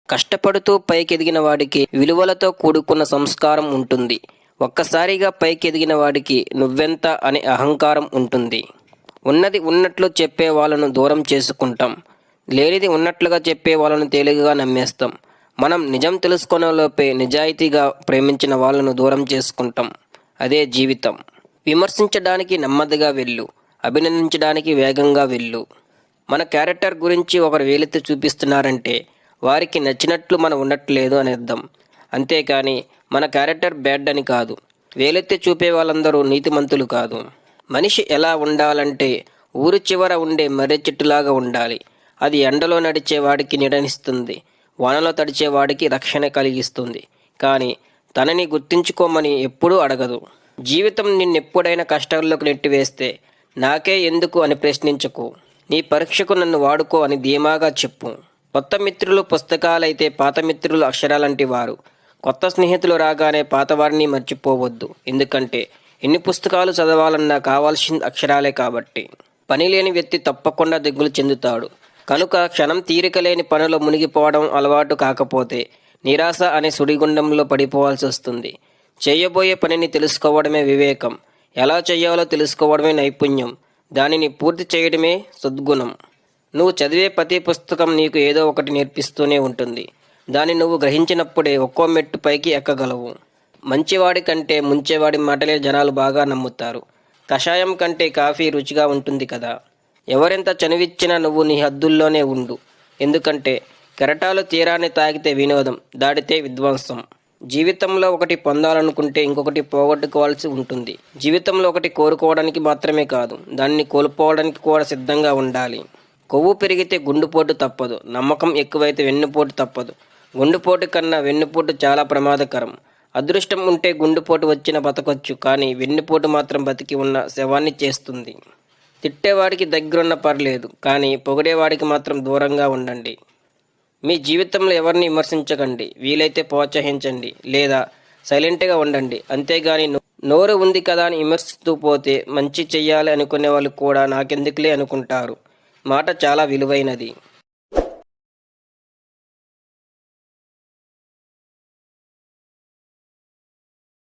కష్టపడుతూ పైకెదిగిన వాడికి విలువలతో కూడుకున్న సంస్కారం ఉంటుంది. ఒక్కసారిగా పైకెదిగిన వాడికి నువ్వెంత అనే అహంకారం ఉంటుంది. ఉన్నది ఉన్నట్లు చెప్పే వాళ్ళను దూరం చేసుకుంటాం. లేనిది ఉన్నట్లుగా చెప్పే వాళ్ళను తేలికగా నమ్మేస్తాం. మనం నిజం తెలుసుకునేలోపే నిజాయితీగా ప్రేమించిన వాళ్ళను దూరం చేసుకుంటాం. అదే జీవితం. విమర్శించడానికి నెమ్మదిగా వెళ్ళు, అభినందించడానికి వేగంగా వెళ్ళు. మన క్యారెక్టర్ గురించి ఒకరు వేలెత్తి చూపిస్తున్నారంటే వారికి నచ్చినట్లు మనం ఉండట్లేదు అని అర్థం. అంతేకాని మన క్యారెక్టర్ బ్యాడ్ అని కాదు. వేలెత్తి చూపే వాళ్ళందరూ నీతిమంతులు కాదు. మనిషి ఎలా ఉండాలంటే ఊరి చివర ఉండే మర్రి చెట్టులాగా ఉండాలి. అది ఎండలో నడిచే వాడికి నీడనిస్తుంది, వానలో తడిచే వాడికి రక్షణ కలిగిస్తుంది. కానీ తనని గుర్తించుకోమని ఎప్పుడూ అడగదు. జీవితం నిన్నెప్పుడైనా కష్టాల్లోకి నెట్టివేస్తే నాకే ఎందుకు అని ప్రశ్నించకు. నీ పరీక్షకు నన్ను వాడుకో అని ధీమాగా చెప్పు. కొత్త మిత్రులు పుస్తకాలైతే పాత మిత్రులు అక్షరాలంటి వారు. కొత్త స్నేహితులు రాగానే పాతవారిని మర్చిపోవద్దు. ఎందుకంటే ఎన్ని పుస్తకాలు చదవాలన్నా కావాల్సిన అక్షరాలే కాబట్టి. పని లేని వ్యక్తి తప్పకుండా దిగులు చెందుతాడు. కనుక క్షణం తీరిక లేని పనిలో మునిగిపోవడం అలవాటు కాకపోతే నిరాశ అనే సుడిగుండంలో పడిపోవాల్సి వస్తుంది. చేయబోయే పనిని తెలుసుకోవడమే వివేకం. ఎలా చేయాలో తెలుసుకోవడమే నైపుణ్యం. దానిని పూర్తి చేయడమే సద్గుణం. నువ్వు చదివే ప్రతి పుస్తకం నీకు ఏదో ఒకటి నేర్పిస్తూనే ఉంటుంది. దాన్ని నువ్వు గ్రహించినప్పుడే ఒక్కో మెట్టు పైకి ఎక్కగలవు. మంచివాడి కంటే ముంచేవాడి మాటలే జనాలు బాగా నమ్ముతారు. కషాయం కంటే కాఫీ రుచిగా ఉంటుంది కదా. ఎవరెంత చనువిచ్చినా నువ్వు నీ హద్దుల్లోనే ఉండు. ఎందుకంటే కెరటాలు తీరాన్ని తాగితే వినోదం, దాడితే విధ్వంసం. జీవితంలో ఒకటి పొందాలనుకుంటే ఇంకొకటి పోగొట్టుకోవాల్సి ఉంటుంది. జీవితంలో ఒకటి కోరుకోవడానికి మాత్రమే కాదు, దాన్ని కోల్పోవడానికి కూడా సిద్ధంగా ఉండాలి. కొవ్వు పెరిగితే గుండెపోటు తప్పదు. నమ్మకం ఎక్కువైతే వెన్నుపోటు తప్పదు. గుండెపోటు కన్నా వెన్నుపోటు చాలా ప్రమాదకరం. అదృష్టం ఉంటే గుండెపోటు వచ్చిన బతకొచ్చు, కానీ వెన్నుపోటు మాత్రం బతికి ఉన్న శవాన్ని చేస్తుంది. తిట్టేవాడికి దగ్గరున్న పర్లేదు, కానీ పొగిడేవాడికి మాత్రం దూరంగా ఉండండి. మీ జీవితంలో ఎవరిని విమర్శించకండి. వీలైతే ప్రోత్సహించండి లేదా సైలెంట్గా ఉండండి. అంతేగాని నోరు ఉంది కదా అని విమర్శిస్తూ పోతే మంచి చెయ్యాలి అనుకునే వాళ్ళు కూడా నాకెందుకులే అనుకుంటారు. మాట చాలా విలువైనది.